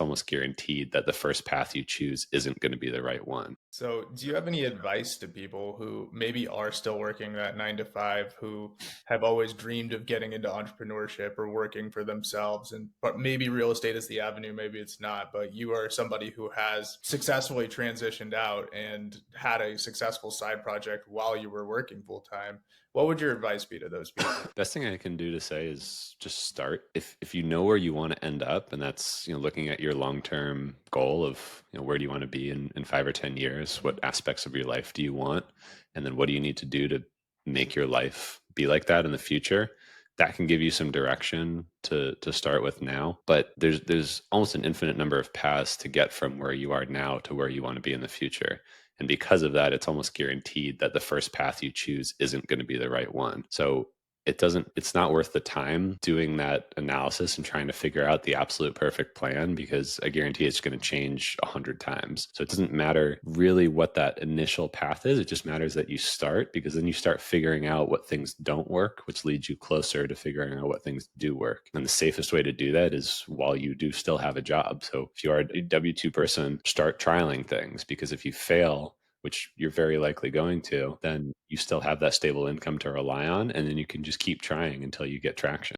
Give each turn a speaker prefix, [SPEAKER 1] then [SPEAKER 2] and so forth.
[SPEAKER 1] almost guaranteed that the first path you choose isn't going to be the right one.
[SPEAKER 2] So, do you have any advice to people who maybe are still working that 9 to 5, who have always dreamed of getting into entrepreneurship or working for themselves? And but maybe real estate is the avenue, maybe it's not. But you are somebody who has successfully transitioned out and had a successful side project while you were working full time. What would your advice be to those people?
[SPEAKER 1] Best thing I can do to say is just start. If you know where you want to end up, and that's looking at your long term goal of where do you want to be in 5 or 10 years, what aspects of your life do you want, and then what do you need to do to make your life be like that in the future. That can give you some direction to start with now. But there's almost an infinite number of paths to get from where you are now to where you want to be in the future. And because of that, it's almost guaranteed that the first path you choose isn't going to be the right one. So it's not worth the time doing that analysis and trying to figure out the absolute perfect plan, because I guarantee it's going to change 100 times. So it doesn't matter really what that initial path is. It just matters that you start, because then you start figuring out what things don't work, which leads you closer to figuring out what things do work. And the safest way to do that is while you do still have a job. So if you are a W-2 person, start trialing things, because if you fail, which you're very likely going to, then you still have that stable income to rely on. And then you can just keep trying until you get traction.